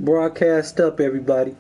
Broadcast up, everybody.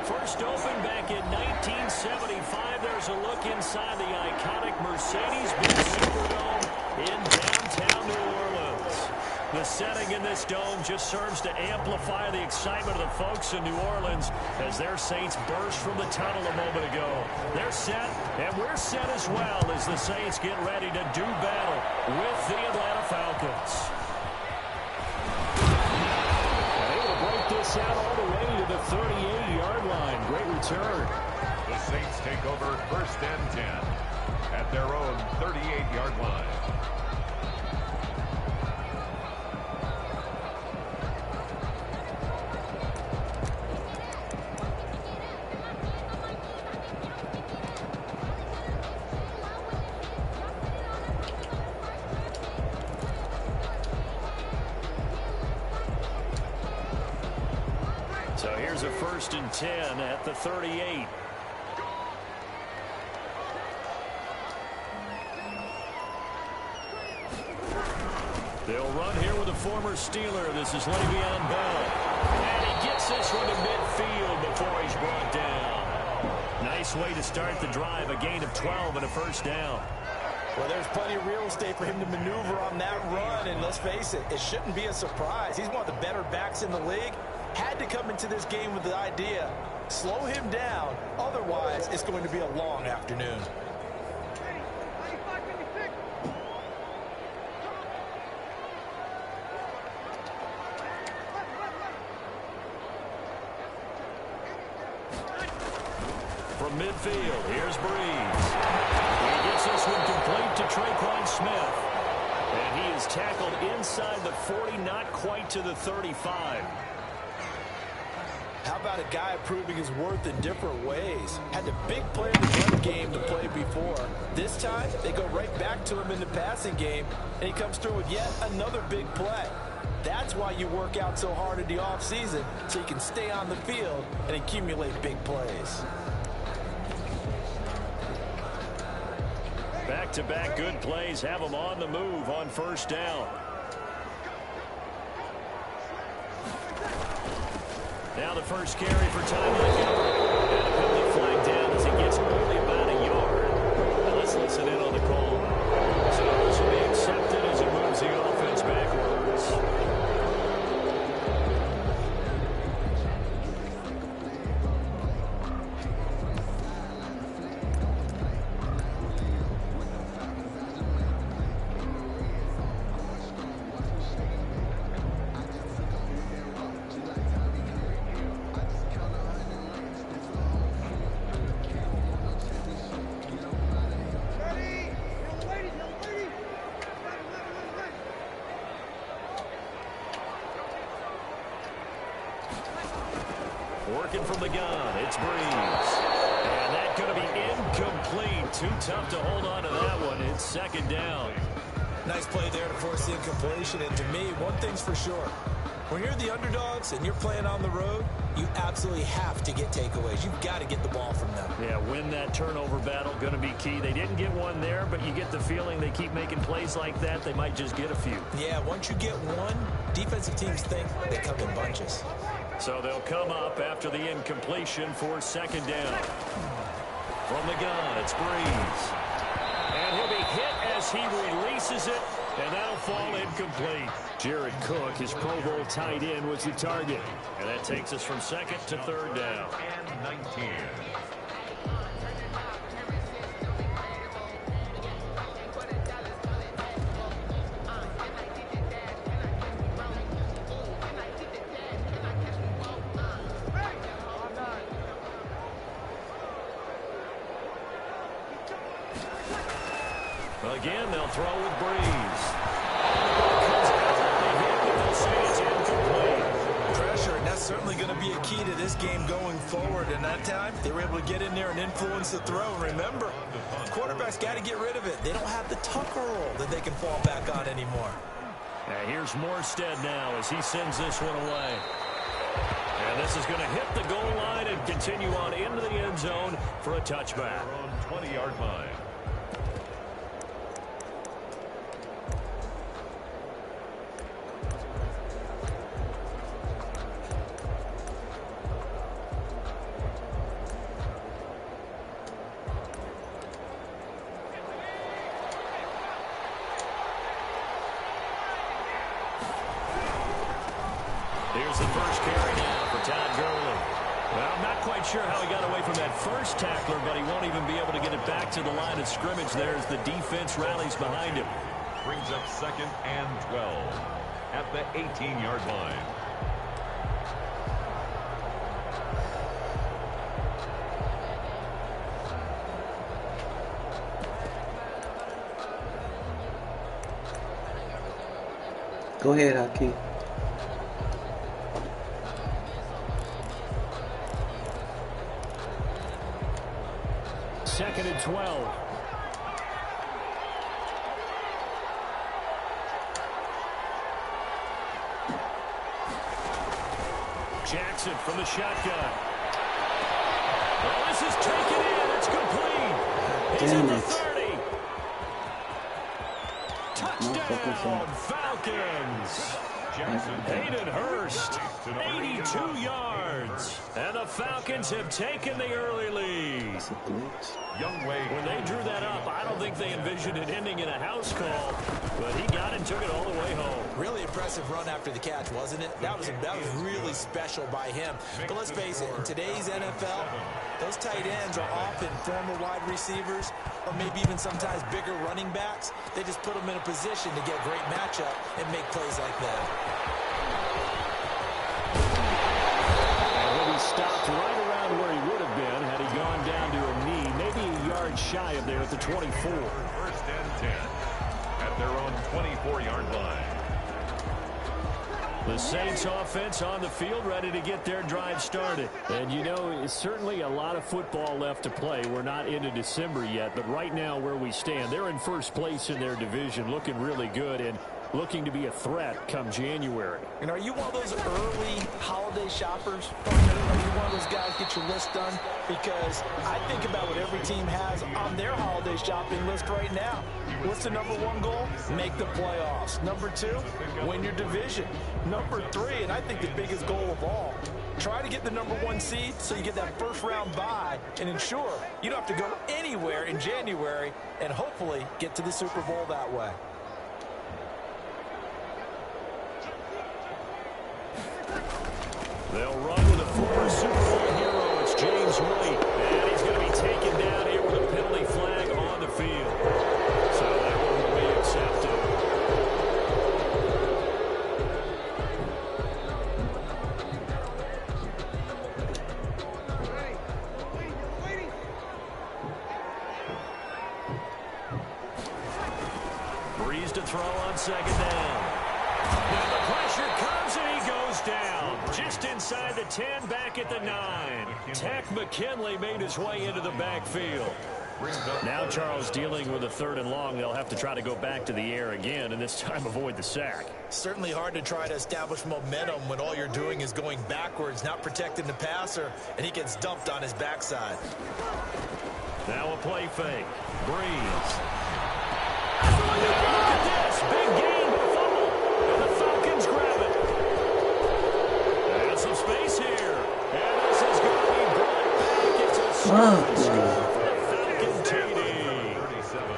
First opened back in 1975. There's a look inside the iconic Mercedes-Benz Superdome in downtown New Orleans. The setting in this dome just serves to amplify the excitement of the folks in New Orleans as their Saints burst from the tunnel a moment ago. They're set, and we're set as well as the Saints get ready to do battle with the Atlanta Falcons. Able to break this out all the way to the 38-yard line. Great return. The Saints take over 1st and 10 at their own 38-yard line. So here's a 1st and 10 at the 38. They'll run here with a former Steeler. This is Le'Veon Bell. And he gets this one to midfield before he's brought down. Nice way to start the drive. A gain of 12 and a 1st down. Well, there's plenty of real estate for him to maneuver on that run. And let's face it, it shouldn't be a surprise. He's one of the better backs in the league. Had to come into this game with the idea, slow him down. Otherwise, it's going to be a long afternoon. From midfield, here's Breeze. He gets this one complete to Traquan Smith. And he is tackled inside the 40, not quite to the 35. How about a guy proving his worth in different ways? Had the big play in the run game to play before. This time, they go right back to him in the passing game, and he comes through with yet another big play. That's why you work out so hard in the offseason, so you can stay on the field and accumulate big plays. Back-to-back good plays have them on the move on 1st down. Now the first carry for Ty Montgomery. And a penalty flag down as he gets only about a yard. Now let's listen in on the call. So this will be accepted as it moves the offense backwards. Working from the gun, it's Breeze. And that's going to be incomplete. Too tough to hold on to that one. It's 2nd down. Nice play there to force the incompletion. And to me, one thing's for sure. When you're the underdogs and you're playing on the road, you absolutely have to get takeaways. You've got to get the ball from them. Yeah, win that turnover battle, going to be key. They didn't get one there, but you get the feeling they keep making plays like that, they might just get a few. Yeah, once you get one, defensive teams think they come in bunches. So they'll come up after the incompletion for 2nd down. From the gun, it's Breeze. And he'll be hit as he releases it, and that'll fall incomplete. Jared Cook, his Pro Bowl tight end, was the target. And that takes us from 2nd to 3rd down. And 19. Again, they'll throw with Breeze. Comes out, That's certainly going to be a key to this game going forward. And that time, they were able to get in there and influence the throw. And remember, quarterbacks got to get rid of it. They don't have the Tucker roll that they can fall back on anymore. Here's Morstead now as he sends this one away. And this is going to hit the goal line and continue on into the end zone for a touchback. On 20-yard line. Here's the first carry now for Todd Gurley. Well, I'm not quite sure how he got away from that first tackler, but he won't even be able to get it back to the line of scrimmage there as the defense rallies behind him. Brings up 2nd and 12 at the 18-yard line. Go ahead, Hakeem. Second and 12. Jackson from the shotgun. Well, this is taken in. It's complete. He's at the 30. Touchdown, Falcons. Hayden Hurst, 82 yards. And the Falcons have taken the early lead. When they drew that up, I don't think they envisioned it ending in a house call, but he got it and took it all the way home. Really impressive run after the catch, wasn't it? That was really special by him. But let's face it, in today's NFL, those tight ends are often former wide receivers or maybe even sometimes bigger running backs. They just put them in a position to get a great matchup and make plays like that. And when he stopped right around where he would have been had he gone down to a knee, maybe a yard shy of there at the 24. 1st and 10 at their own 24-yard line. The Saints offense on the field ready to get their drive started. And, you know, it's certainly a lot of football left to play. We're not into December yet, but right now where we stand, they're in first place in their division, looking really good and looking to be a threat come January. And are you one of those early holiday shoppers? Are you one of those guys get your list done? Because I think about what every team has on their holiday shopping list right now. What's the number one goal? Make the playoffs. Number two, win your division. Number three, and I think the biggest goal of all, try to get the number one seed so you get that first round bye and ensure you don't have to go anywhere in January and hopefully get to the Super Bowl that way. They'll run with a former Super Bowl hero. It's James White. And he's going to be taken down here with a penalty flag on the field. So that one will be accepted. Breeze to throw on 2nd down. And the pressure comes and he goes down. Just inside the 10, back at the 9. Tech McKinley made his way into the backfield. Now Charles dealing with a 3rd and long. They'll have to try to go back to the air again and this time avoid the sack. Certainly hard to try to establish momentum when all you're doing is going backwards, not protecting the passer, and he gets dumped on his backside. Now a play fake. Breeze. Look at this. Big gain, but a fumble. And the Falcons grab it. And some space here. And this is going to be brought back. It's a Falcon TD. 37.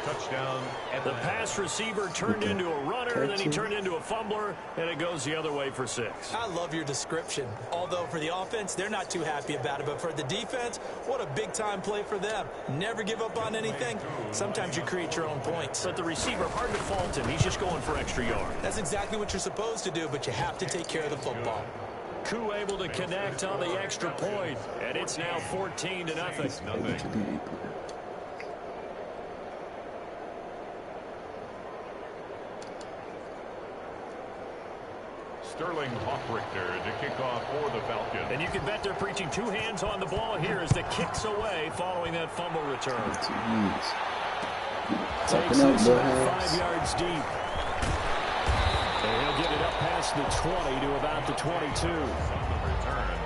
Touchdown. The pass receiver turned into a runner, then he turned into a fumbler, and it goes the other way for 6. I love your description. Although for the offense, they're not too happy about it. But for the defense, what a big-time play for them. Never give up on anything. Sometimes you create your own points. But the receiver, hard to fault him. He's just going for extra yard. That's exactly what you're supposed to do, but you have to take care of the football. Koo able to connect on the extra point, and it's now 14-0. Sterling Hoffrichter to kick off for the Falcons. And you can bet they're preaching two hands on the ball here as the kick's away following that fumble return. Takes this about 5 yards deep. And he'll get it up past the 20 to about the 22. On the return,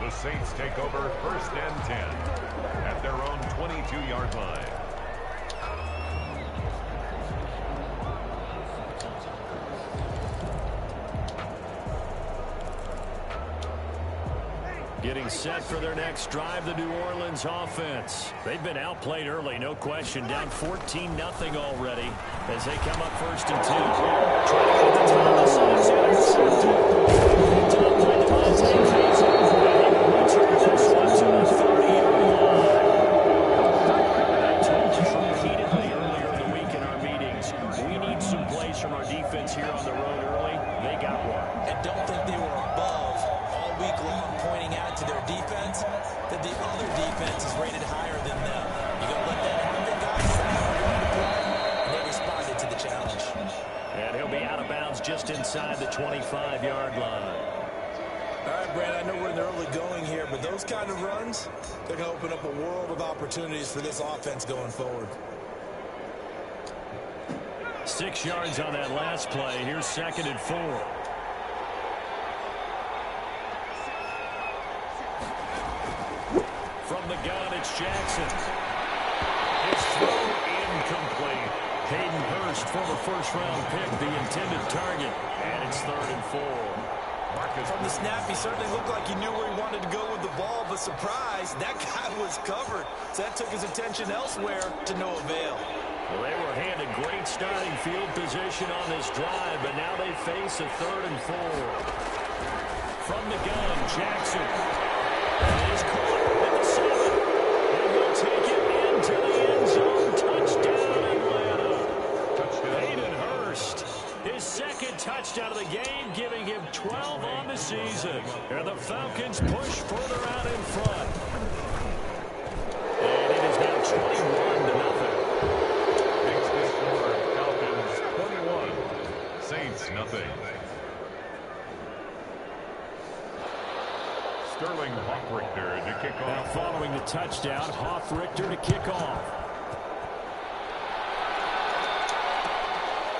the Saints take over 1st and 10 at their own 22-yard line. Getting set for their next drive, the New Orleans offense. They've been outplayed early, no question. Down 14-0 already as they come up 1st and 10. Trying to get the top of the sides, intercepted. Picked up by Devontae Mason. And he will return this one to the 30-yard line. I told you repeatedly earlier in the week in our meetings, we need some plays from our defense here on the road early. They got one. And don't think they were above all week long, pointing out to their defense that the other defense is rated higher than them. You gonna let that happen, guys? And they responded to the challenge. And he'll be out of bounds just inside the 25-yard line. All right, Brad, I know we're in the early going here, but those kind of runs, they're going to open up a world of opportunities for this offense going forward. 6 yards on that last play. Here's 2nd and 4. From the gun, it's Jackson. His throw incomplete. Hayden Hurst, former first-round pick, the intended target. And it's 3rd and 4. From the snap, he certainly looked like he knew where he wanted to go with the ball, but surprise, that guy was covered. So that took his attention elsewhere to no avail. Well, they were handed great starting field position on this drive, but now they face a 3rd and 4. From the gun, Jackson. And he's caught at the 7. And he'll take it into the end zone. Touchdown, Atlanta. Hayden Hurst, his 2nd touchdown of the game, giving him 12 on the season. And the Falcons push further out in front. And it is now 21-0. Saints, nothing. Sterling Hoffrichter to kick off. Now following the touchdown, Hoffrichter to kick off.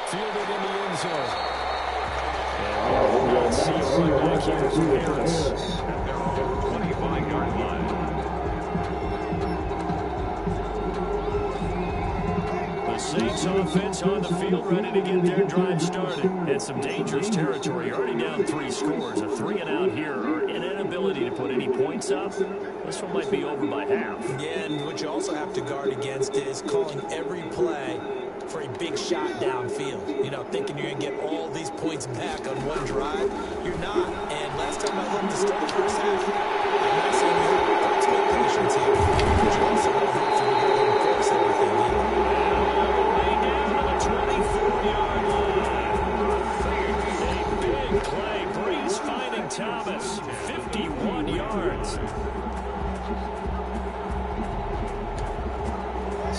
Fielded in the end zone. And we will not see a run back here from Harris. At their own 25-yard line. Saints offense on the field, ready to get their drive started. And some dangerous territory, already down 3 scores. A 3-and-out here, or an inability to put any points up. This one might be over by half. Yeah, and what you also have to guard against is calling every play for a big shot downfield. You know, thinking you're going to get all these points back on one drive. You're not. And last time I looked to start the first half, I'm not saying you have ultimate patience here, but you also don't have to go and force everything either. Play, Breeze finding Thomas, 51 yards.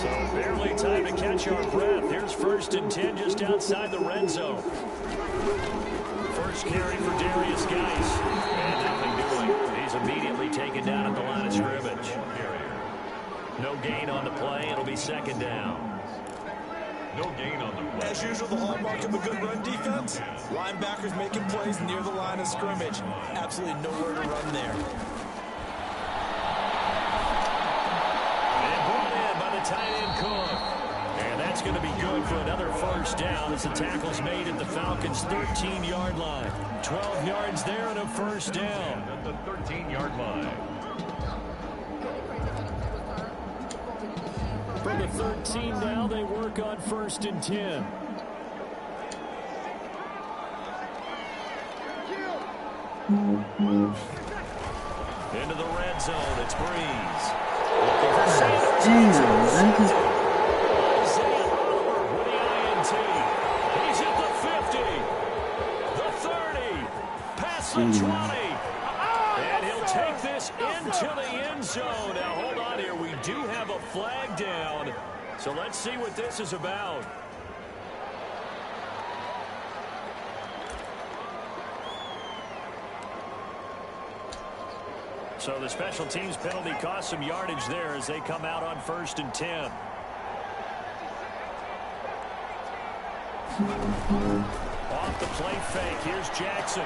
So barely time to catch our breath. Here's 1st and 10 just outside the red zone. First carry for Darius Geis. And nothing doing. He's immediately taken down at the line of scrimmage. No gain on the play. It'll be 2nd down. No gain on the play. As usual, the hallmark of a good run defense. Linebackers making plays near the line of scrimmage. Absolutely nowhere to run there. And brought in by the tight end Cook. And that's going to be good for another 1st down as the tackle's made at the Falcons' 13-yard line. 12 yards there and a 1st down. At the 13-yard line. From the 13 now, they work on 1st and 10. Into the red zone, it's Breeze. Isaiah Oliver with the INT. He's at the 50, the 30, past the 20. And he'll take this into the end zone. Now, hold on here. We do have a flag down. So let's see what this is about. So the special teams penalty cost some yardage there as they come out on 1st and 10. Off the play fake. Here's Jackson.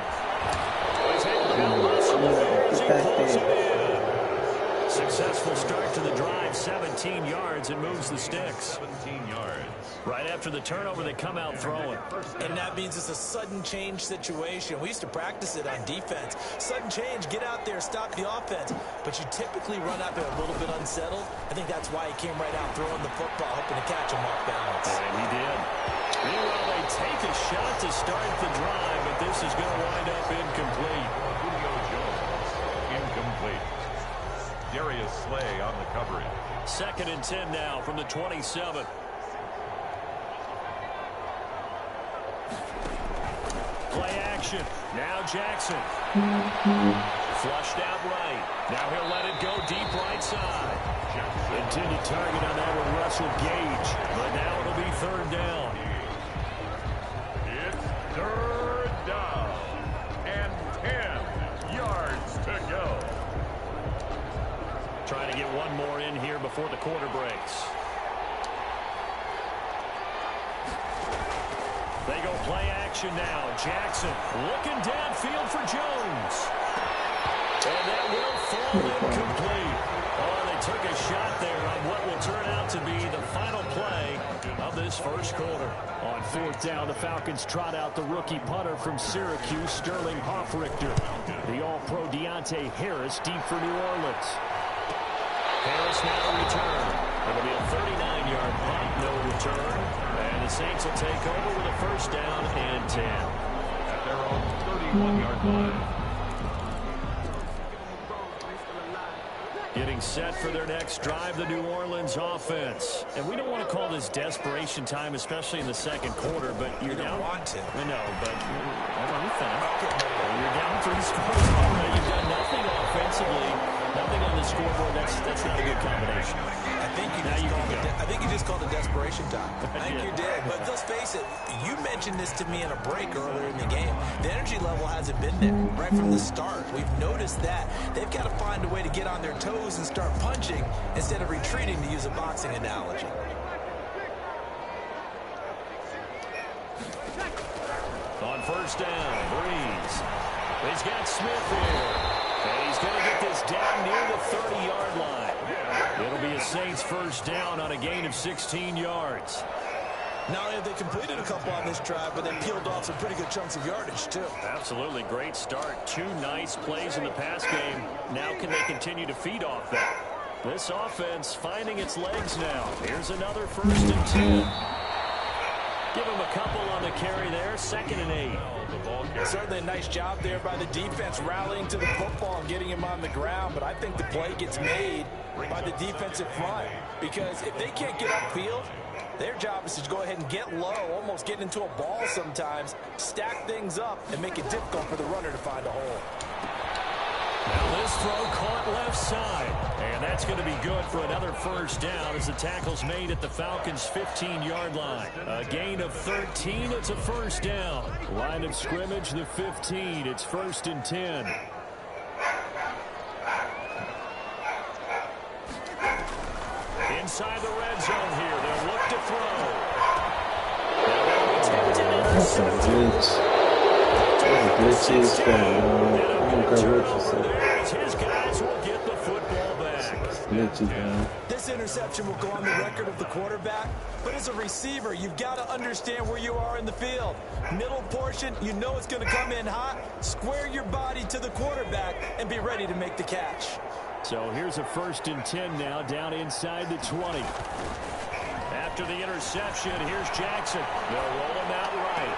He's hit down Russell as he pulls it in. Successful start to the drive, 17 yards, and moves the sticks. 17 yards. Right after the turnover, they come out throwing. And that means it's a sudden change situation. We used to practice it on defense. Sudden change, get out there, stop the offense. But you typically run out there a little bit unsettled. I think that's why he came right out throwing the football, hoping to catch him off balance. And he did. Meanwhile, they take a shot to start the drive, but this is going to wind up incomplete. Julio Jones, incomplete. Darius Slay on the coverage. 2nd and 10 now from the 27. Play action. Now Jackson. Flushed out right. Now he'll let it go deep right side. Intended target on that one, Russell Gage. But now it'll be 3rd down. It's 3rd down. And 10 yards to go. Trying to get one more in here before the quarter breaks. They go play action now. Jackson looking downfield for Jones. And that will fall incomplete. Oh, they took a shot there on what will turn out to be the final play of this 1st quarter. On 4th down, the Falcons trot out the rookie punter from Syracuse, Sterling Hoffrichter. The All-Pro Deontay Harris deep for New Orleans. Harris now return. It'll be a 39-yard punt, no return. And the Saints will take over with a 1st down and 10. At their own 31-yard line. Getting set for their next drive, the New Orleans offense. And we don't want to call this desperation time, especially in the 2nd quarter, but you're down. Want to. I know, but let me finish. You're down 3 scores already. You've done nothing offensively, nothing on the scoreboard. That's not a good combination. I think you just called it desperation time. I think did. you did. But let's face it, you mentioned this to me in a break earlier in the game. The energy level hasn't been there right from the start. We've noticed that. They've got to find a way to get on their toes and start punching instead of retreating, to use a boxing analogy. On 1st down, Breeze. He's got Smith here. And he's going to get this down near the 30-yard line. It'll be a Saints 1st down on a gain of 16 yards. Not only have they completed a couple on this drive, but they peeled off some pretty good chunks of yardage, too. Absolutely. Great start. 2 nice plays in the pass game. Now can they continue to feed off that? This offense finding its legs now. Here's another 1st and 10. Give him a couple on the carry there. 2nd and 8. Certainly a nice job there by the defense rallying to the football and getting him on the ground, but I think the play gets made by the defensive front, because if they can't get upfield, their job is to go ahead and get low, almost get into a ball sometimes, stack things up, and make it difficult for the runner to find a hole. Now this throw caught left side, and that's going to be good for another 1st down as the tackle's made at the Falcons' 15-yard line. A gain of 13, it's a 1st down. Line of scrimmage, the 15, it's 1st and 10. Inside the red zone here, they'll look to throw. Now they'll be tempted and his guys will get the football back. This interception will go on the record of the quarterback, but as a receiver, you've got to understand where you are in the field. Middle portion, you know it's going to come in hot. Square your body to the quarterback and be ready to make the catch. So here's a 1st and 10 now, down inside the 20. After the interception, here's Jackson. They'll roll him out right.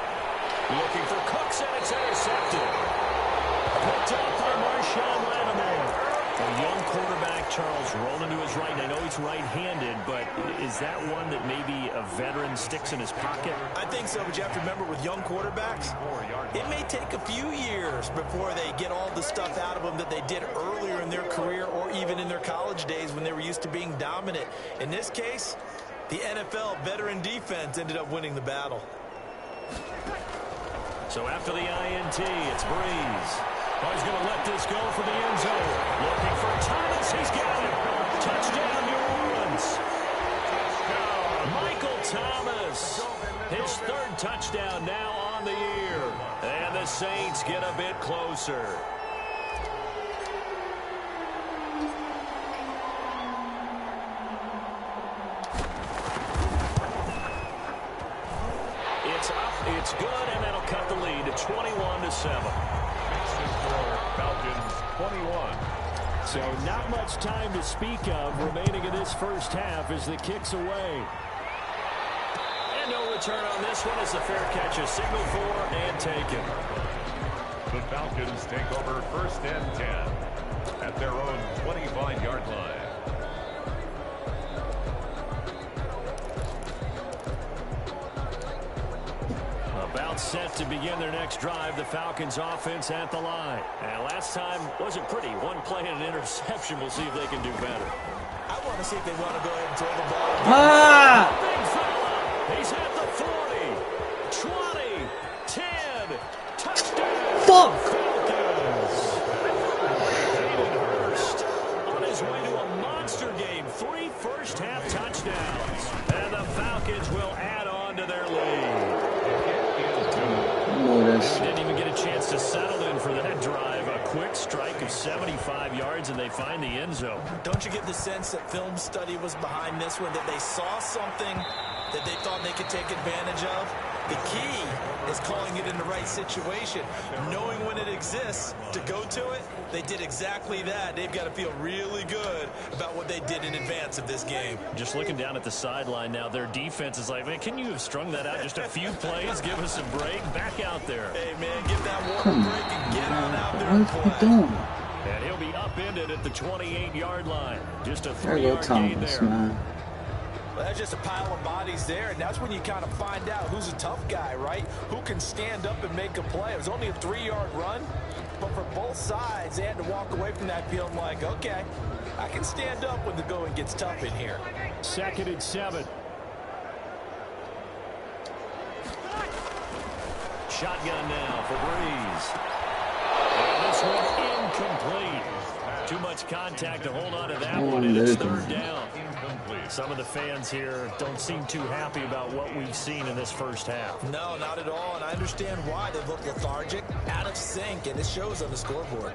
Looking for Cooks, and it's intercepted. Picked up by Marshawn Lattimore. A young quarterback, Charles, rolling to his right. And I know he's right-handed, but is that one that maybe a veteran sticks in his pocket? I think so, but you have to remember with young quarterbacks, it may take a few years before they get all the stuff out of them that they did earlier in their career or even in their college days when they were used to being dominant. In this case, the NFL veteran defense ended up winning the battle. So after the INT, it's Breeze. Oh, he's going to let this go for the end zone. Looking for Thomas. He's got it. Touchdown, New Orleans. Michael Thomas. His third touchdown now on the year. And the Saints get a bit closer. It's up, it's good, and that'll cut the lead to 21-7. Falcons 21. So not much time to speak of remaining in this first half as the kick's away. And no return on this one as the fair catch is signaled for and taken. The Falcons take over first and 10 at their own 25-yard line. About set to begin their next drive, the Falcons offense at the line. And last time wasn't pretty. One play and an interception. We'll see if they can do better. I want to see if they want to go ahead and throw the ball. Big fella. He's at the 40, 20, 10. Touchdown. Fuck. Falcons. Hayden Hurst on his way to a monster game. 3 first-half touchdowns. And the Falcons will add on to their lead. Didn't even get a chance to settle in for that drive. A quick strike of 75 yards, and they find the end zone. Don't you get the sense that film study was behind this one, that they saw something that they thought they could take advantage of? The key is calling it in the right situation, knowing when it exists to go to it. They did exactly that. They've got to feel really good about what they did in advance of this game. Just looking down at the sideline now, their defense is like, man, can you have strung that out just a few plays? Give us a break. Back out there. Hey, man, give that one a break and get on out there and play. And he'll be upended at the 28-yard line. Just a There you go, 3-yard gain Thomas, there. man. Well, that's just a pile of bodies there, and that's when you kind of find out who's a tough guy, right? Who can stand up and make a play. It was only a 3-yard run, but for both sides, they had to walk away from that field like, okay, I can stand up when the going gets tough in here. 2nd and 7. Shotgun now for Breeze. And this one incomplete. Too much contact to hold on to that one, and it's 3rd down. Some of the fans here don't seem too happy about what we've seen in this first half. No, not at all, and I understand why. They look lethargic, out of sync, and it shows on the scoreboard.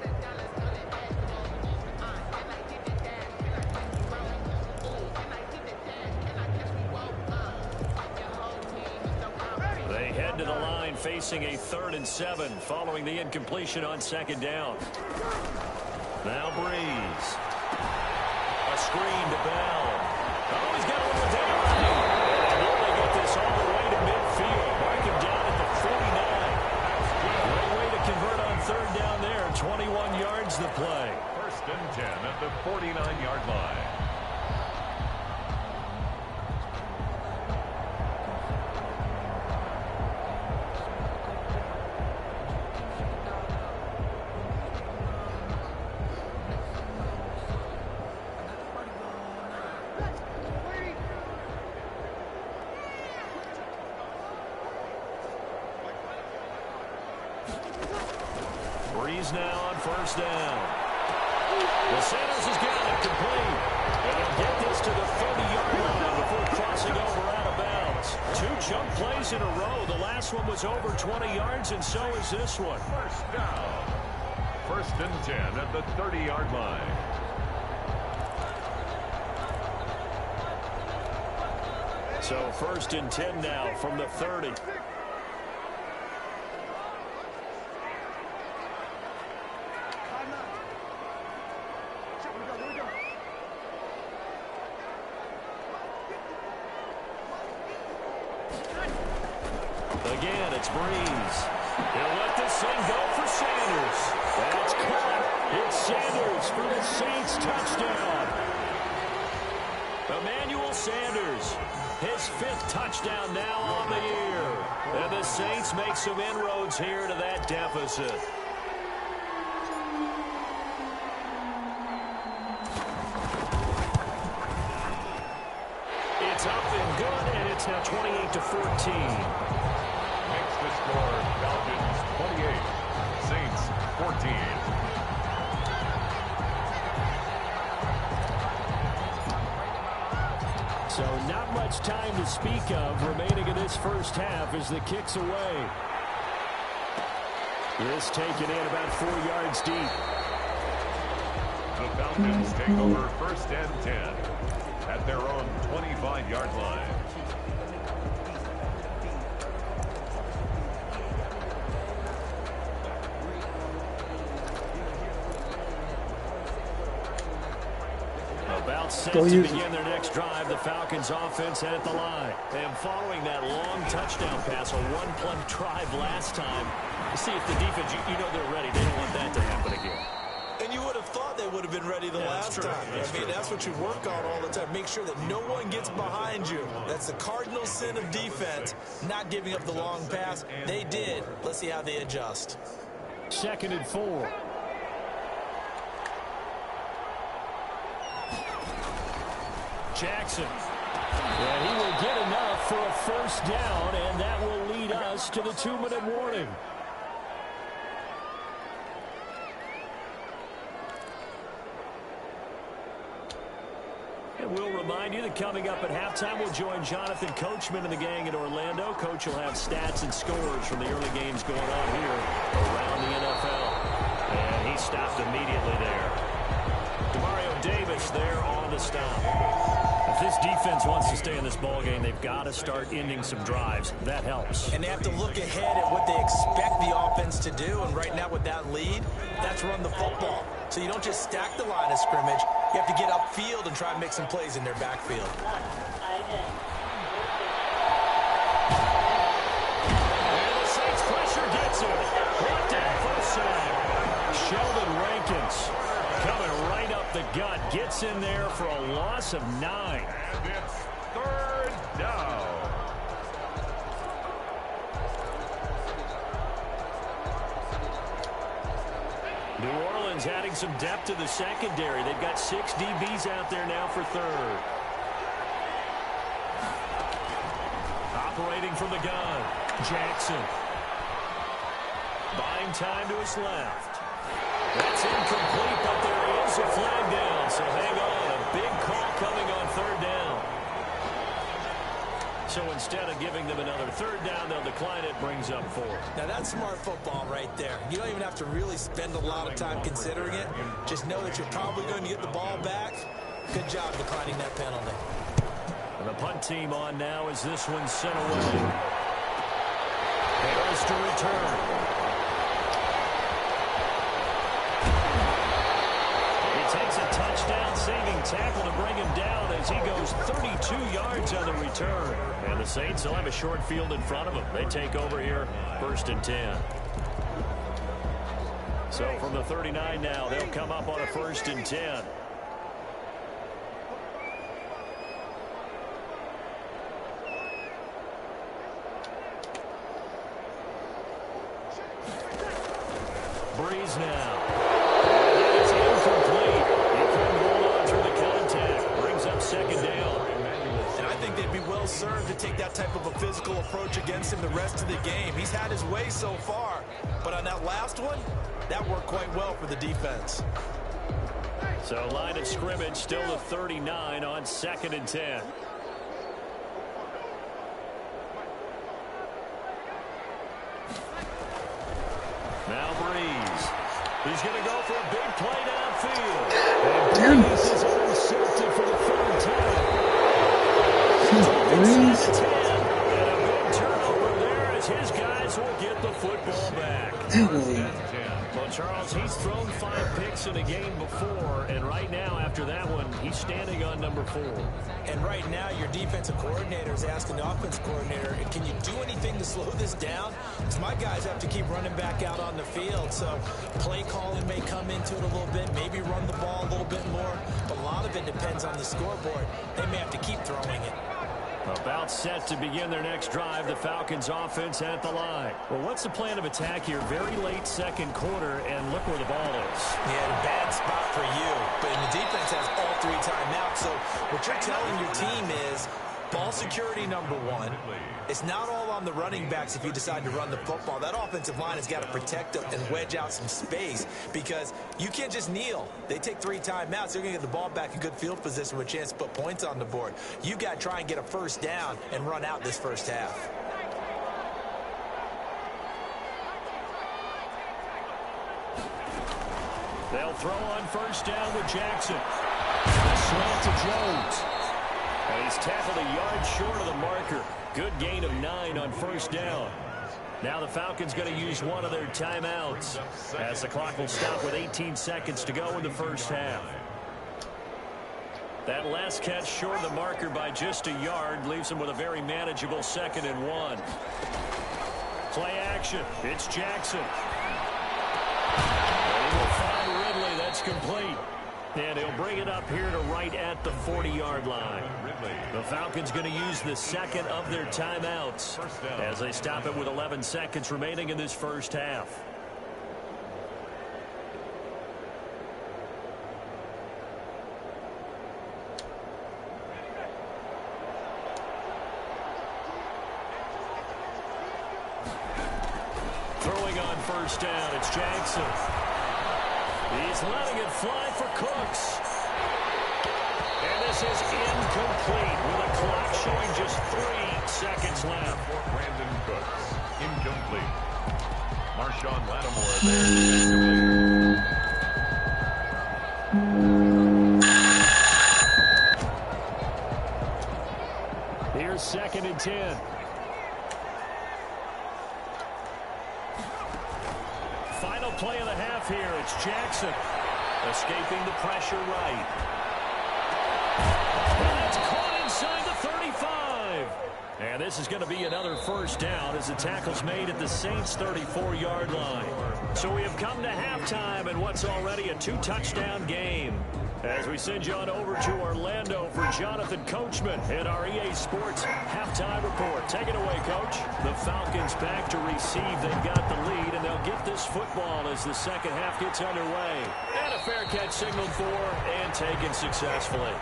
They head to the line facing a 3rd and 7 following the incompletion on 2nd down. Now Breeze. A screen to Bell. Oh, he's got a little down. And will they get this all the way to midfield? Mark him down at the 49. Great way to convert on 3rd down there. 21 yards the play. 1st and 10 at the 49-yard line. Breeze now on 1st down. The Sanders has got it complete. And he'll get this to the 30-yard line before crossing over out of bounds. 2 jump plays in a row. The last one was over 20 yards, and so is this one. 1st down. 1st and 10 at the 30-yard line. So 1st and 10 now from the 30. Again, it's Breeze. He'll let this thing go for Sanders. That's caught. It's Sanders for the Saints touchdown. Emmanuel Sanders, his 5th touchdown now on the year. And the Saints make some inroads here to that deficit. It's up and good, and it's now 28-14. Makes the score Falcons 28, Saints 14. So not much time to speak of remaining in this first half as the kick's away. This taken in about 4 yards deep. The Falcons take over 1st and 10 at their own 25-yard line. About set to begin their next drive, the Falcons offense at the line. And following that long touchdown pass, a one-play drive last time, you see if the defense, you know they're ready. They don't want that to happen again. And you would have thought they would have been ready the last time. I mean, that's what you work on all the time. Make sure that no one gets behind you. That's the cardinal sin of defense, not giving up the long pass. They did. Let's see how they adjust. 2nd and 4. Jackson. And he will get enough for a first down, and that will lead us to the 2-minute warning. And we'll remind you that coming up at halftime, we'll join Jonathan Coachman and the gang in Orlando. Coach will have stats and scores from the early games going on here around the NFL. And he stopped immediately there. Demario Davis there on the stop. If this defense wants to stay in this ballgame, they've got to start ending some drives. That helps. And they have to look ahead at what they expect the offense to do. And right now with that lead, that's run the football. So you don't just stack the line of scrimmage. You have to get upfield and try and make some plays in their backfield. And the Saints pressure gets him. Brought down for a sack. Sheldon Rankins coming right up the gut. Gets in there for a loss of 9. And it's 3rd down. New Orleans adding some depth to the secondary. They've got 6 DBs out there now for 3rd. Operating from the gun, Jackson. Buying time to his left. That's incomplete, but there is a flag down. So hang on, a big call coming on 3rd down. So instead of giving them another 3rd down, they'll decline it, brings up 4. Now that's smart football right there. You don't even have to really spend a lot of time considering it. Just know that you're probably going to get the ball back. Good job declining that penalty. And the punt team on now as this one's sent away. Harris to return. Takes a touchdown-saving tackle to bring him down as he goes 32 yards on the return. And the Saints will have a short field in front of them. They take over here, 1st and 10. So from the 39 now, they'll come up on a 1st and 10. Breeze now. It's incomplete. He couldn't hold on through the contact. Brings up 2nd down. And I think they'd be well served to take that type of a physical approach against him the rest of the game. He's had his way so far. But on that last one, that worked quite well for the defense. So line of scrimmage still the 39 on 2nd and 10. Now Breeze. He's going to go for a big play downfield. And Breeze is intercepted for the 3rd time. Breeze. And a big turnover there as his guys will get the football back. Well, Charles, he's thrown 5 picks in a game before, and right now, after that one, he's standing on number 4. And right now, your defensive coordinator is asking the offensive coordinator, can you do anything to slow this down? Because my guys have to keep running back out on the field, so play calling may come into it a little bit, maybe run the ball a little bit more, but a lot of it depends on the scoreboard. They may have to keep throwing it. About set to begin their next drive, the Falcons offense at the line. Well, what's the plan of attack here? Very late 2nd quarter, and look where the ball is. Yeah, bad spot for you. But the defense has all 3 timeouts. So what you're telling your team is ball security, number one. It's not all on the running backs if you decide to run the football. That offensive line has got to protect them and wedge out some space because you can't just kneel. They take 3 timeouts. They're going to get the ball back in good field position with a chance to put points on the board. You got to try and get a first down and run out this first half. They'll throw on first down with Jackson. Slant to Jones. And he's tackled a yard short of the marker. Good gain of 9 on first down. Now the Falcons going to use one of their timeouts as the clock will stop with 18 seconds to go in the first half. That last catch short of the marker by just a yard leaves him with a very manageable 2nd and 1. Play action. It's Jackson. And he will find Ridley. That's complete. And he'll bring it up here to right at the 40-yard line. The Falcons going to use the 2nd of their timeouts as they stop it with 11 seconds remaining in this first half. Throwing on first down, it's Jackson. He's letting it fly for Cooks. And this is incomplete with a clock showing just 3 seconds left. For Brandon Cooks, incomplete. Marshawn Lattimore there defensively. Here's 2nd and 10. Final play of the half here. It's Jackson escaping the pressure right. And that's caught inside the 35. And this is going to be another first down as the tackle's made at the Saints' 34-yard line. So we have come to halftime in what's already a 2-touchdown game. As we send you on over to Orlando for Jonathan Coachman in our EA Sports halftime report. Take it away, Coach. The Falcons back to receive. They've got the lead, and they'll get this football as the second half gets underway. And a fair catch signaled for and taken successfully.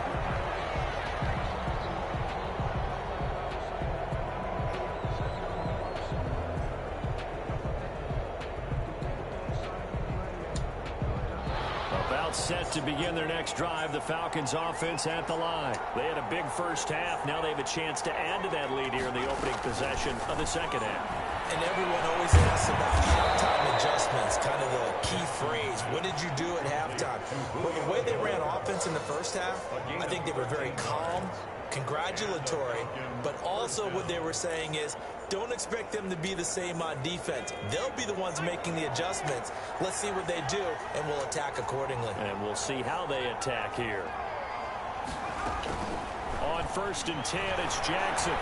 Set to begin their next drive. The Falcons offense at the line. They had a big first half. Now they have a chance to add to that lead here in the opening possession of the second half. And everyone always asks about halftime adjustments, kind of the key phrase. What did you do at halftime? Well, the way they ran offense in the first half, I think they were very calm, congratulatory, but also what they were saying is, don't expect them to be the same on defense. They'll be the ones making the adjustments. Let's see what they do, and we'll attack accordingly. And we'll see how they attack here. On 1st and 10, it's Jackson.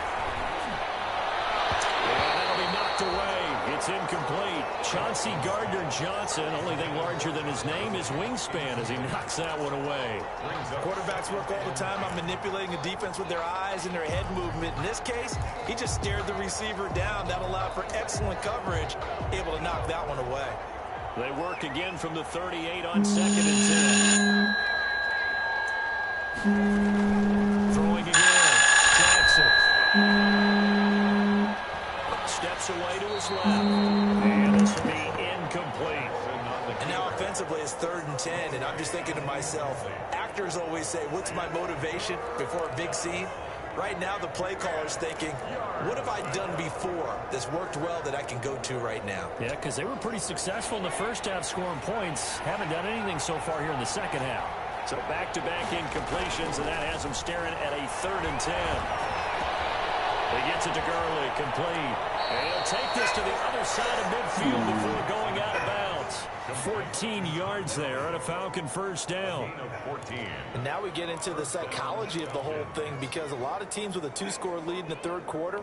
And that'll be knocked away. It's incomplete. Chauncey Gardner-Johnson, only thing larger than his name is wingspan as he knocks that one away. Quarterbacks work all the time on manipulating the defense with their eyes and their head movement. In this case, he just stared the receiver down. That allowed for excellent coverage, able to knock that one away. They work again from the 38 on 2nd and 10. Throwing again. Jackson. Steps away to his left. And this will be incomplete. And now offensively it's 3rd and 10, and I'm just thinking to myself, actors always say, what's my motivation before a big scene? Right now the play caller's thinking, what have I done before that's worked well that I can go to right now? Yeah, because they were pretty successful in the first half scoring points. Haven't done anything so far here in the second half. So back-to-back incompletions, and that has them staring at a 3rd and 10. He gets it to Gurley, complete. And he'll take this to the other side of midfield before going out of bounds. 14 yards there on a Falcon first down. And now we get into the psychology of the whole thing, because a lot of teams with a 2-score lead in the 3rd quarter,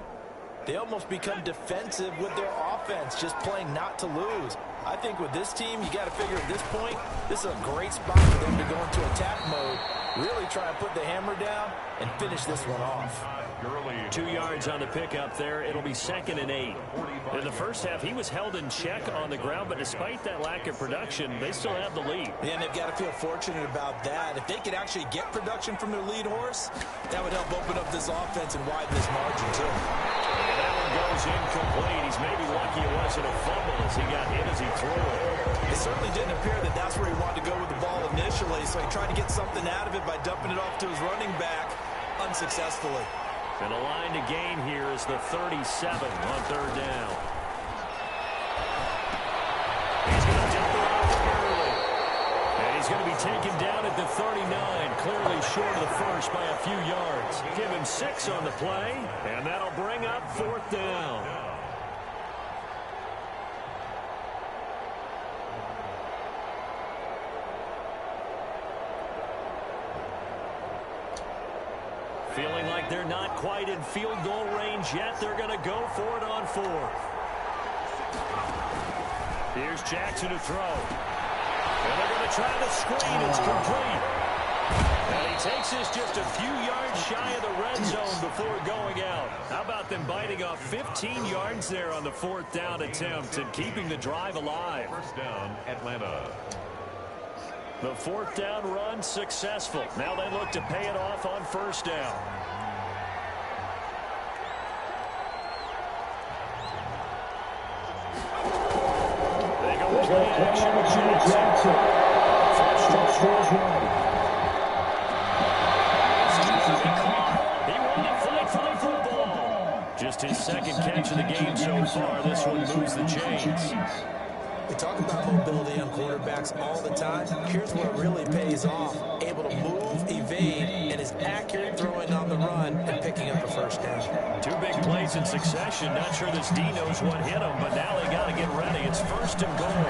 they almost become defensive with their offense, just playing not to lose. I think with this team, you got to figure at this point, this is a great spot for them to go into attack mode Really try and put the hammer down and finish this one off. 2 yards on the pickup there. It'll be 2nd and 8. In the first half, he was held in check on the ground, but despite that lack of production, they still have the lead. Yeah, and they've got to feel fortunate about that. If they could actually get production from their lead horse, that would help open up this offense and widen this margin, too. And that one goes incomplete. He's maybe lucky it wasn't a fumble as he got hit as he threw it. It certainly didn't appear that that's where he wanted to go with the ball initially, so he tried to get something out of it by dumping it off to his running back unsuccessfully. And the line to gain here is the 37 on 3rd down. He's going to dump it off early. And he's going to be taken down at the 39, clearly short of the first by a few yards. Give him 6 on the play, and that'll bring up 4th down. Feeling like they're not quite in field goal range yet. They're going to go for it on 4th. Here's Jackson to throw. And they're going to try the screen. It's complete. And he takes this just a few yards shy of the red zone before going out. How about them biting off 15 yards there on the 4th down attempt and keeping the drive alive? 1st down, Atlanta. The 4th down run successful. Now they look to pay it off on 1st down. They go play action. Jackson. He won the fight for the football. Just his 2nd catch of the game so far. This one moves the chains. We talk about mobility on quarterbacks all the time. Here's where it really pays off. Able to move, evade, and is accurate throwing on the run and picking up the 1st down. 2 big plays in succession. Not sure this D knows what hit him, but now they got to get ready. It's 1st and goal.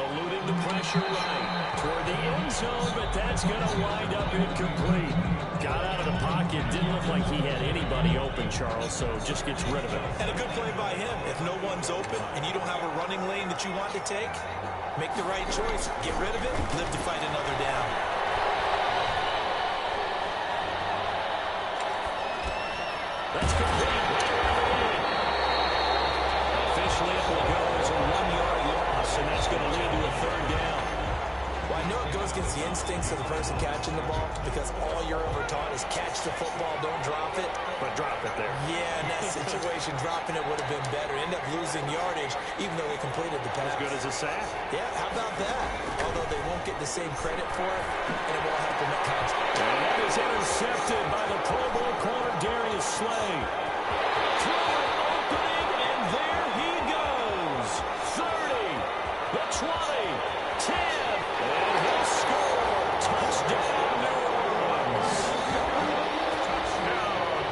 Eluding the pressure right toward the end zone, but that's going to wind up incomplete. Got out of the pocket. Didn't look like he had anybody open, Charles, so just gets rid of it. And a good play by him. If no one's open and you don't have a running lane that you want to take, make the right choice. Get rid of it. Live to fight another down. That's complete. Officially, it will go as a 1-yard loss, and that's going to lead to a 3rd down. Well, I know it goes against the instincts of the person catching the ball because all you're ever taught is catch the football, don't drop it. But drop it there. Yeah, in that situation, dropping it would have been better. End up losing yardage, even though they completed the pass. As good as a sack. Yeah, how about that? Although they won't get the same credit for it, and it won't help them at contact. And that is intercepted by the Pro Bowl corner, Darius Slay. Throw opening, and there he goes. 30, the 20, 10, and he'll score. Touchdown, New Orleans.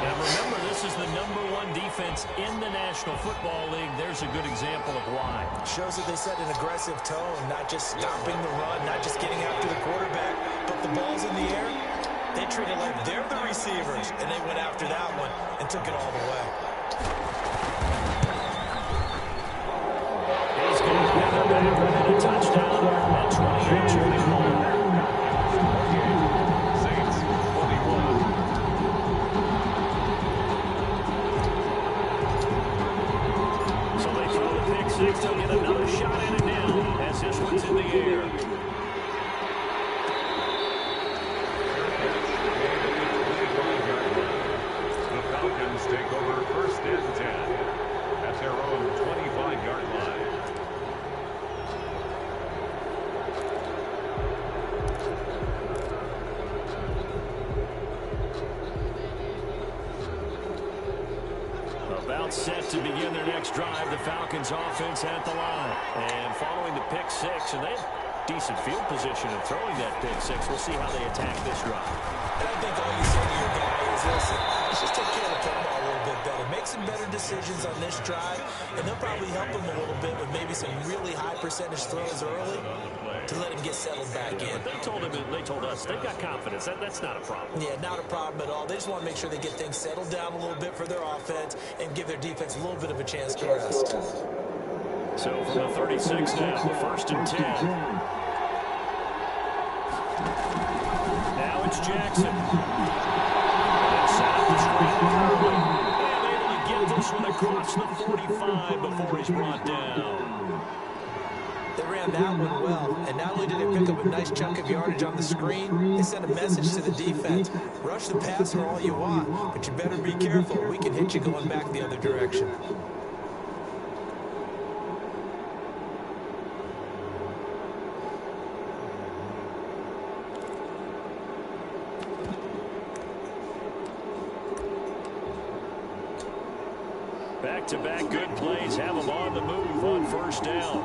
Now remember, this is the #1 defense in the National Football League. There's a good example of why. Shows that they set an aggressive tone, not just stopping the run, not just getting after the quarterback, but the ball's in the air. They treat it like they're the receivers, and they went after that one and took it all the way. He's going to get it back within a touchdown at 28-21. Saints 41. So they throw the pick six. They'll get another shot at it now as this one's in the air. The Falcons take over 1st and 10 at their own 25-yard line. About set to begin their next drive, the Falcons offense at the line. And following the pick six, and they have decent field position in throwing that pick six. We'll see how they attack this drive. And I think all you say to your guy is, listen, let's just take care of the football a little bit better. Make some better decisions on this drive, and they'll probably help him a little bit with maybe some really high percentage throws early to let him get settled back in. They told us they've got confidence. That's not a problem. Yeah, not a problem at all. They just want to make sure they get things settled down a little bit for their offense and give their defense a little bit of a chance to rest. So from the 36 now, 1st and 10. It's Jackson. And set up the screen early. And able to get this one across the 45 before he's brought down. They ran that one well, and not only did they pick up a nice chunk of yardage on the screen, they sent a message to the defense. Rush the passer all you want, but you better be careful. We can hit you going back the other direction. Back-to-back good plays have them on the move on first down.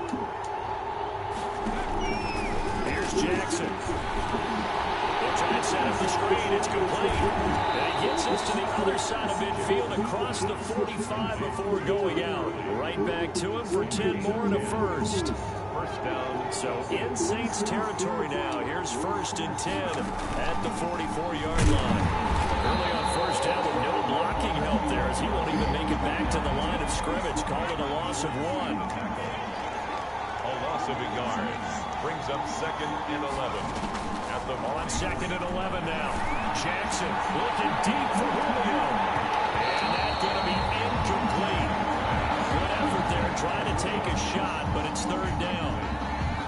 Here's Jackson. They'll try and set up the screen. It's complete. And he gets us to the other side of midfield across the 45 before going out. Right back to him for 10 more and a first. First down. So in Saints territory now. Here's 1st and 10 at the 44-yard line. Early on first down with no blocking help there as he won't even make it back to the line of scrimmage. Call it a loss of 1. A loss of a yard. Brings up 2nd and 11. At the On 2nd and 11 now. Jackson looking deep for Julio. And that's going to be incomplete. Good effort there trying to take a shot, but it's 3rd down.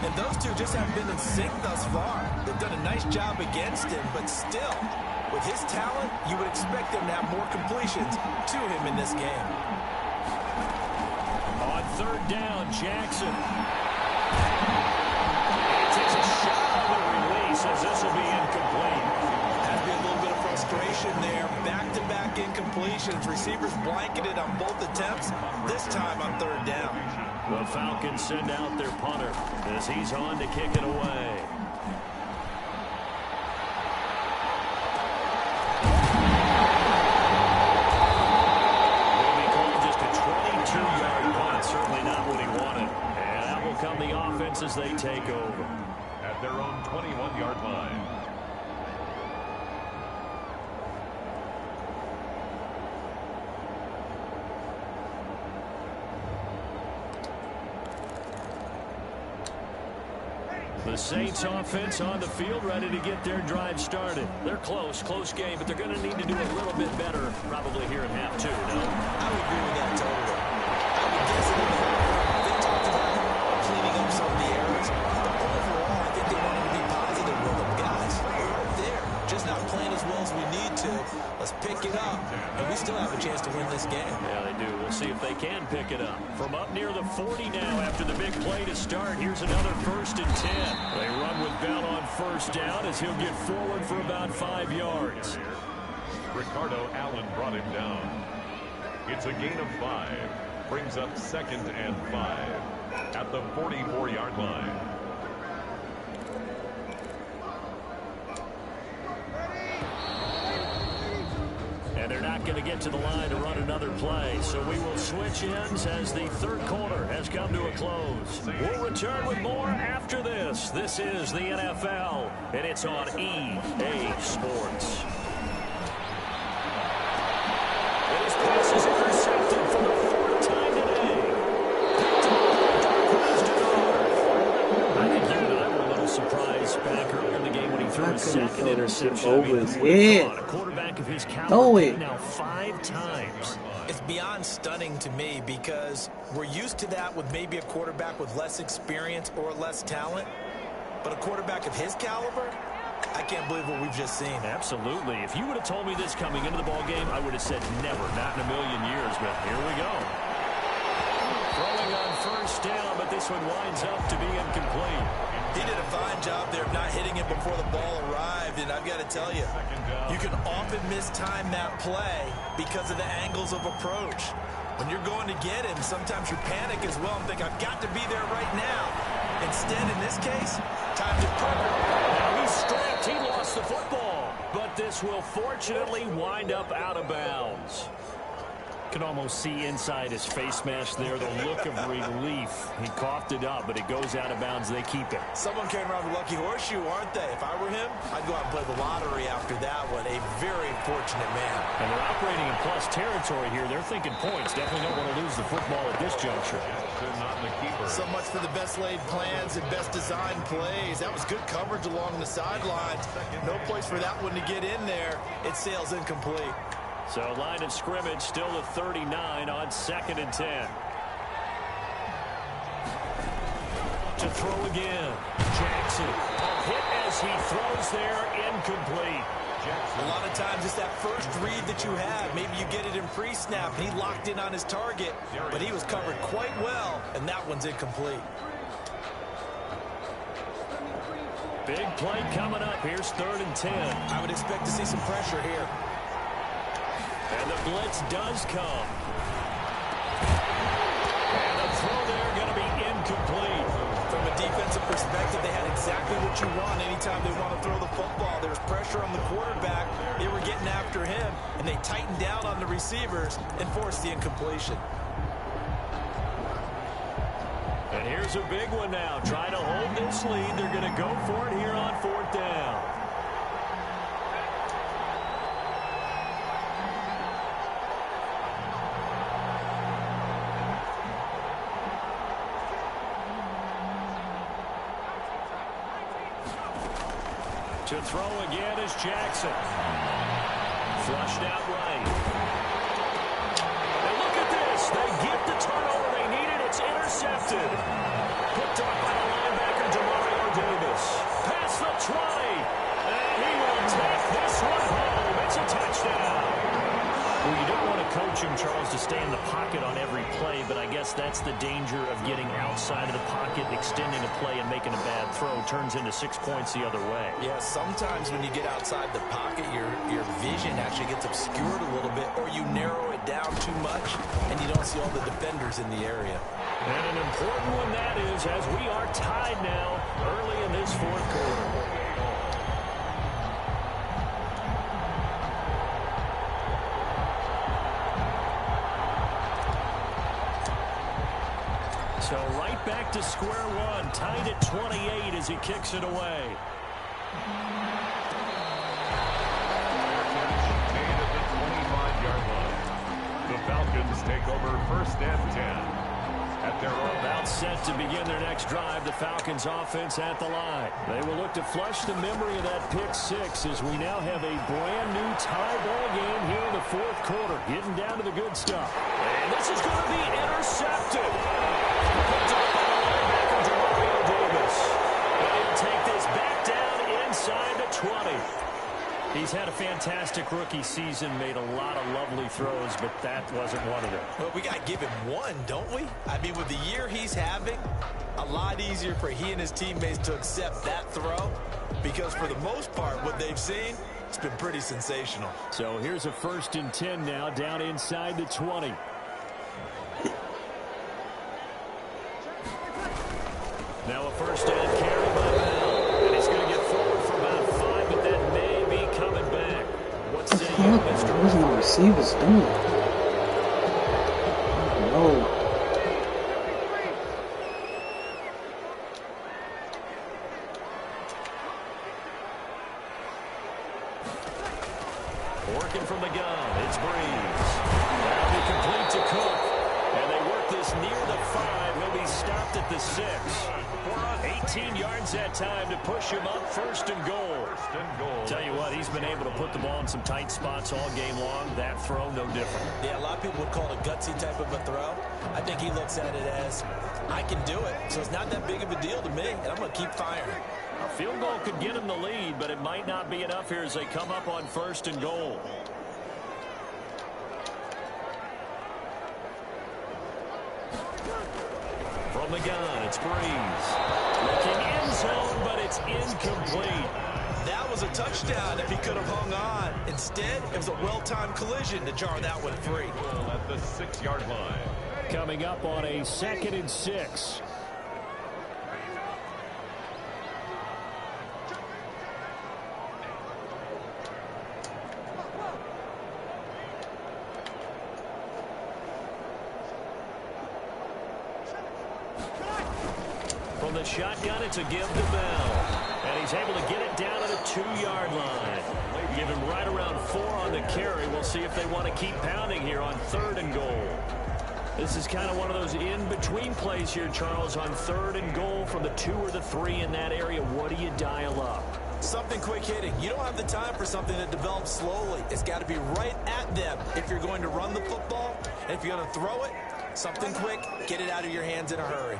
And those two just haven't been in sync thus far. They've done a nice job against him, but still, with his talent, you would expect him to have more completions to him in this game. On 3rd down, Jackson. Takes a shot on the release as this will be incomplete. Has to be a little bit of frustration there. Back-to-back incompletions. Receivers blanketed on both attempts, this time on 3rd down. The Falcons send out their punter as he's on to kick it away. Will be called just a 22-yard punt. Certainly not what he wanted. And that will come the offense as they take over. at their own 21-yard line. The Saints offense on the field, ready to get their drive started. They're close game, but they're going to need to do a little bit better probably here in half two, no? I would agree with that totally. I would guess they talked about cleaning up some of the errors, but overall, I think they wanted to be positive with them. Guys, we're right there, just not playing as well as we need to. Let's pick it up, and we still have a chance to win this game. Yeah, they do. We'll see if they can pick it up. From up near the 40 now after the big play to start, here's another 1st and 10. They run with Bell on 1st down as he'll get forward for about 5 yards. Ricardo Allen brought him down. It's a gain of 5. Brings up 2nd and 5 at the 44-yard line. And they're not going to get to the line to run another play. So we will switch ends as the third quarter has come to a close. We'll return with more after this. This is the NFL, and it's on EA Sports. And his pass is intercepted for the 4th time today. I think you and I were a little surprised back earlier in the game when he threw his 2nd interception. Over his head. A quarterback of his Throw caliber it. now 5 times. It's beyond stunning to me because we're used to that with maybe a quarterback with less experience or less talent. But a quarterback of his caliber, I can't believe what we've just seen. Absolutely. If you would have told me this coming into the ball game, I would have said never, not in a million years. But here we go. Throwing on 1st down, but this one winds up to be incomplete. He did a fine job there of not hitting it before the ball arrived, and I've got to tell you, you can often mistime that play because of the angles of approach. When you're going to get him, sometimes you panic as well and think, I've got to be there right now. Instead, in this case, time to cover. Now he's stripped. He lost the football, but this will fortunately wind up out of bounds. Can almost see inside his face mask there the look of relief. He coughed it up, but it goes out of bounds. They keep it. Someone came around with lucky horseshoe, aren't they? If I were him, I'd go out and play the lottery after that one. A very fortunate man. And they're operating in plus territory here. They're thinking points. Definitely don't want to lose the football at this juncture. Not the keeper. So much for the best laid plans and best designed plays. That was good coverage along the sidelines. No place for that one to get in there. It sails incomplete. So line of scrimmage still at 39 on 2nd and 10. To throw again. Jackson. A hit as he throws there, incomplete. A lot of times it's that first read that you have. Maybe you get it in pre-snap. He locked in on his target, but he was covered quite well, and that one's incomplete. Big play coming up. Here's 3rd and 10. I would expect to see some pressure here. And the blitz does come. And the throw there going to be incomplete. From a defensive perspective, they had exactly what you want anytime they want to throw the football. There's pressure on the quarterback. They were getting after him, and they tightened down on the receivers and forced the incompletion. And here's a big one now. Trying to hold this lead. They're going to go for it here on 4th down. To throw again is Jackson. Flushed out right. And look at this. They get the turnover they needed. It's intercepted. Picked up by the linebacker, Demario Davis. Past the 20. And he will take this one home. It's a touchdown. Well, you don't want to coach him, Charles, to stay in the pocket on every play, but I guess that's the danger of getting outside of the pocket, extending a play, and making a bad throw. Turns into 6 points the other way. Yeah, sometimes when you get outside the pocket, your vision actually gets obscured a little bit, or you narrow it down too much, and you don't see all the defenders in the area. And an important one that is, as we are tied now early in this 4th quarter. So right back to square one, tied at 28 as he kicks it away. The Falcons take over 1st and 10. At their own. About set to begin their next drive, the Falcons offense at the line. They will look to flush the memory of that pick 6 as we now have a brand new tie ball game here in the 4th quarter, getting down to the good stuff. And this is going to be intercepted. Picked up by the linebacker, Demario Davis. And he'll take this back down inside the 20. He's had a fantastic rookie season, made a lot of lovely throws, but that wasn't one of them. Well, we got to give him one, don't we? I mean, with the year he's having, a lot easier for he and his teammates to accept that throw, because for the most part, what they've seen, it's been pretty sensational. So here's a 1st and 10 now, down inside the 20. Now a 1st down carry by Bell, and he's going to get forward for about 5, but that may be coming back. What's the What was my receivers doing? No. Working from the gun, it's Breeze. That'll be complete to Cook. And they work this near the 5. He'll be stopped at the 6. 18 yards that time to push him up 1st and goal. Tell you what, he's been able to put the ball in some tight spots all game long. That throw, no different. Yeah, a lot of people would call it a gutsy type of a throw. I think he looks at it as, I can do it, so it's not that big of a deal to me, and I'm going to keep firing. A field goal could get him the lead, but it might not be enough here as they come up on 1st and goal. From the gun, it's Breeze. Looking end zone, but it's incomplete. That was a touchdown if he could have hung on. Instead, it was a well-timed collision to jar that one free. At the 6-yard line. Coming up on a 2nd and 6. the shotgun. It's a give to Bell. And he's able to get it down at the 2-yard line. Give him right around 4 on the carry. We'll see if they want to keep pounding here on 3rd and goal. This is kind of one of those in-between plays here, Charles, on 3rd and goal from the 2 or the 3 in that area. What do you dial up? Something quick hitting. You don't have the time for something that develops slowly. It's got to be right at them if you're going to run the football. And if you're going to throw it, something quick, get it out of your hands in a hurry.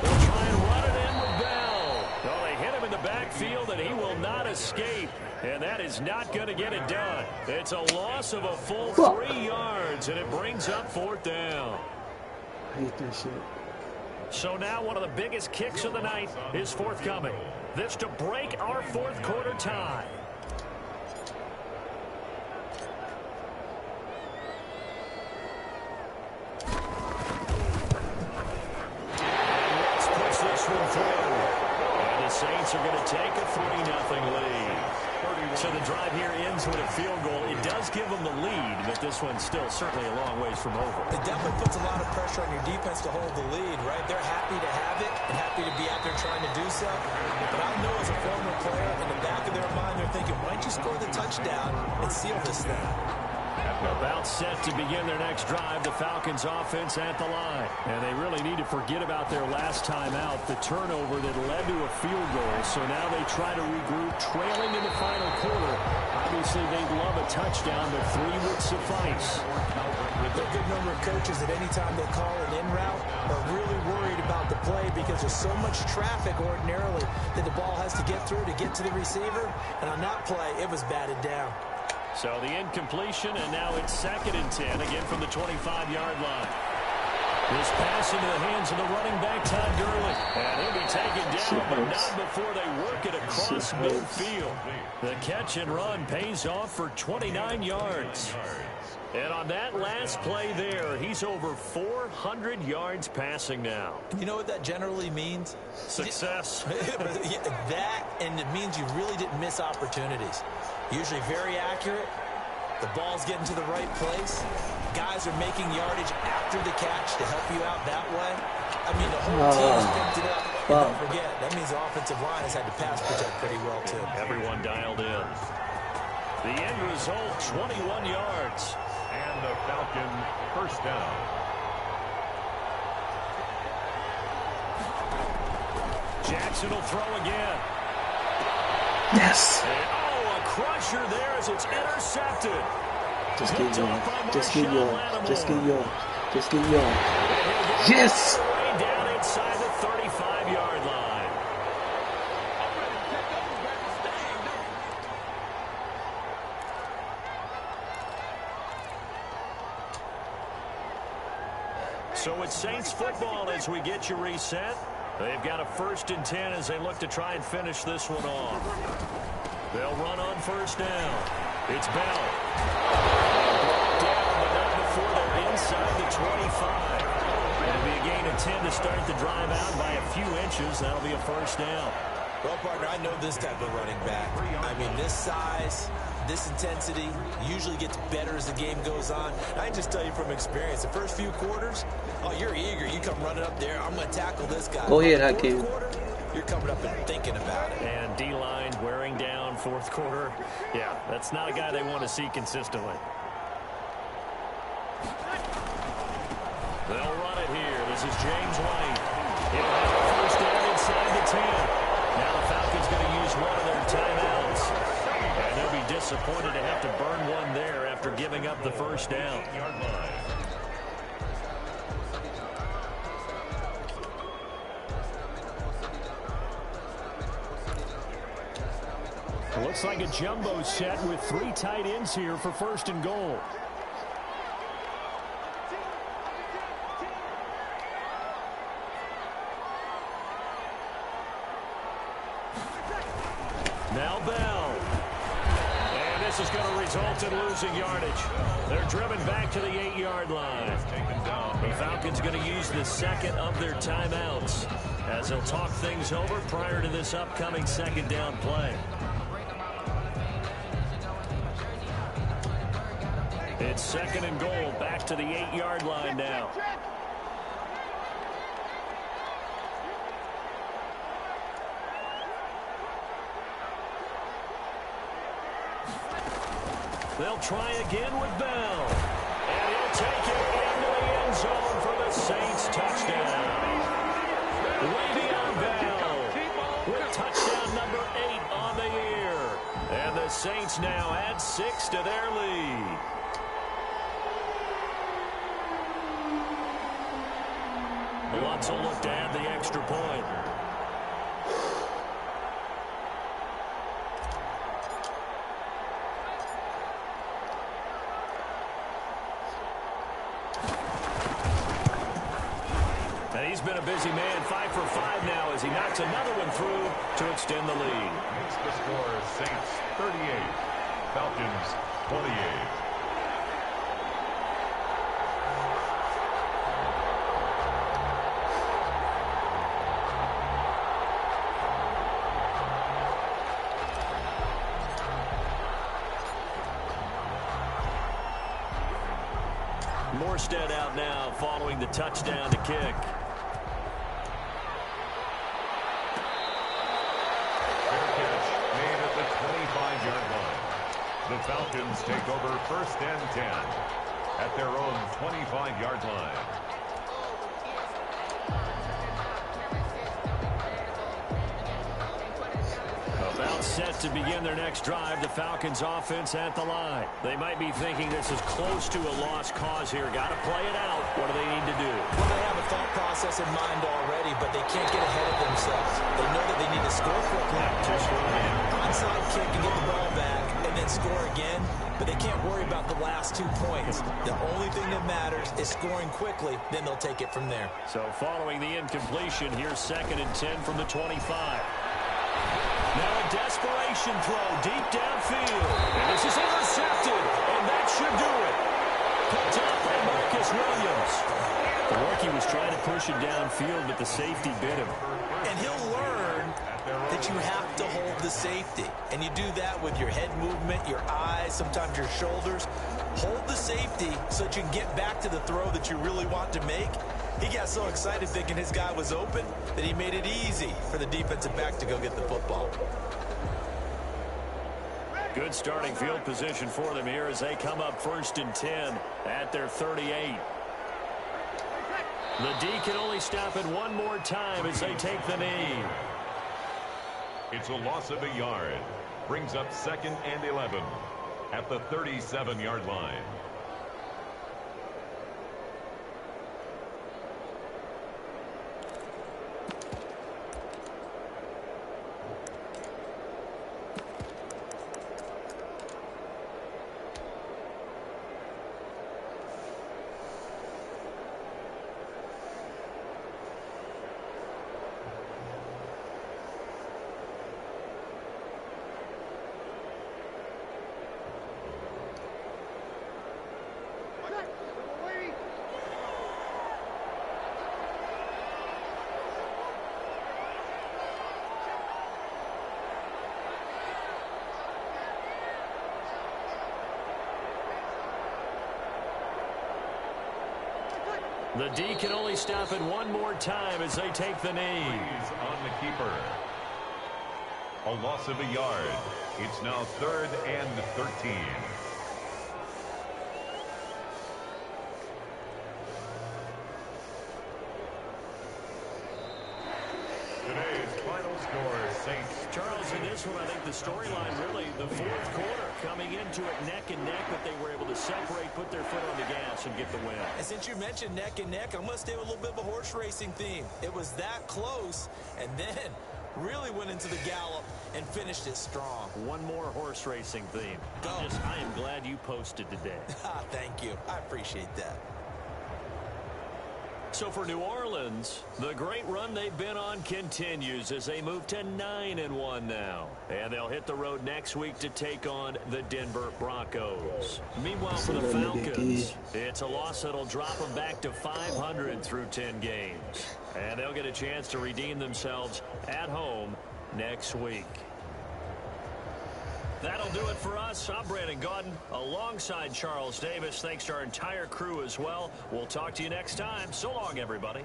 They'll try and run it in with Bell. Well, they hit him in the backfield, and he will not escape. And that is not going to get it done. It's a loss of a full 3 yards, and it brings up 4th down. I hate that shit. So now one of the biggest kicks of the night is forthcoming. This to break our 4th quarter tie. And Rex puts this one through. And the Saints are going to take a 3-0 lead. So the drive here ends with a field goal. It does give them the lead, but this one's still certainly a long ways from over. It definitely puts a lot of pressure on your defense to hold the lead, right? They're happy to have it and happy to be out there trying to do so. But I know as a former player, in the back of their mind, they're thinking, why don't you score the touchdown and seal this thing? About set to begin their next drive, the Falcons offense at the line. And they really need to forget about their last time out, the turnover that led to a field goal. So now they try to regroup, trailing in the final quarter. Obviously, they'd love a touchdown, but 3 would suffice. There are a good number of coaches that any time they call an in route are really worried about the play because there's so much traffic ordinarily that the ball has to get through to get to the receiver. And on that play, it was batted down. So the incompletion, and now it's 2nd and 10, again from the 25-yard line. This pass into the hands of the running back, Todd Gurley. And he'll be taken down, but not before they work it across midfield. The catch and run pays off for 29 yards. And on that last play there, he's over 400 yards passing now. You know what that generally means? Success. That, and it means you really didn't miss opportunities. Usually very accurate. The ball's getting to the right place. Guys are making yardage after the catch to help you out that way. I mean, the whole team's picked it up. And don't forget, that means the offensive line has had to pass protect pretty well, too. Everyone dialed in. The end result, 21 yards. And the Falcon first down. Jackson will throw again. Yes. And, a crusher there as it's intercepted. Just get yours. Just get yours. Just get yours. Just get yours. Yes. Way down inside the 35-yard line. So it's Saints football as we get you reset. They've got a 1st and 10 as they look to try and finish this one off. They'll run on 1st down. It's Bell. Brought down, but not before they're inside the 25. It'll be a gain of 10 to start the drive out by a few inches. That'll be a 1st down. Well, partner, I know this type of running back. I mean, this size, this intensity usually gets better as the game goes on. I can just tell you from experience, the first few quarters, oh, you're eager. You come running up there. I'm going to tackle this guy. Go ahead, Hakeem. You're coming up and thinking about it. And D-line wearing down 4th quarter. Yeah, that's not a guy they want to see consistently. They'll run it here. This is James White. He'll have a 1st down inside the 10. Now the Falcons going to use one of their timeouts. And they'll be disappointed to have to burn one there after giving up the 1st down. Looks like a jumbo set with 3 tight ends here for 1st and goal. Now Bell. And this is going to result in losing yardage. They're driven back to the 8-yard line. The Falcons going to use the 2nd of their timeouts as they'll talk things over prior to this upcoming 2nd down play. It's second and goal, back to the 8-yard line now. They'll try again with Bell. And he'll take it into the end zone for the Saints touchdown. Way beyond Bell with touchdown number 8 on the year. And the Saints now add 6 to their lead. Lutz will look to add the extra point. And he's been a busy man, 5 for 5 now as he knocks another one through to extend the lead. Makes the score Saints 38, Falcons 28. Morstead out now following the touchdown to kick. The Falcons take over first and 10 at their own 25-yard line. About set to begin their next drive, the Falcons offense at the line. They might be thinking this is close to a lost cause here. Got to play it out. What do they need to do? Well, they have a thought process in mind already, but they can't get ahead of themselves. They know that they need to score quickly. Onside kick and get the ball back, and then score again. But they can't worry about the last 2 points. The only thing that matters is scoring quickly. Then they'll take it from there. So following the incompletion, here's second and 10 from the 25. Now a desperation throw deep downfield. And this is intercepted. And that should do it. Picked up by Marcus Williams. The rookie was trying to push it downfield, but the safety bit him. And he'll learn that you have to hold the safety. And you do that with your head movement, your eyes, sometimes your shoulders. Hold the safety so that you can get back to the throw that you really want to make. He got so excited thinking his guy was open that he made it easy for the defensive back to go get the football. Good starting field position for them here as they come up first and 10 at their 38. The D can only stop it one more time as they take the knee. It's a loss of a yard. Brings up second and 11 at the 37-yard line. The D can only stop it one more time as they take the knee. On the keeper. A loss of a yard. It's now third and 13. Today's final score, Saints. Charles, in this one, I think the storyline really, the fourth quarter, coming into it neck and neck, but they were able to separate, put their foot on the gas, and get the win. And since you mentioned neck and neck, I'm going to stay with a little bit of a horse racing theme. It was that close, and then really went into the gallop and finished it strong. One more horse racing theme. I am glad you posted today. Thank you. I appreciate that. So for New Orleans, the great run they've been on continues as they move to 9-1 now. And they'll hit the road next week to take on the Denver Broncos. Meanwhile, for the Falcons, it's a loss that'll drop them back to 500 through 10 games. And they'll get a chance to redeem themselves at home next week. That'll do it for us. I'm Brandon Gaudin alongside Charles Davis. Thanks to our entire crew as well. We'll talk to you next time. So long, everybody.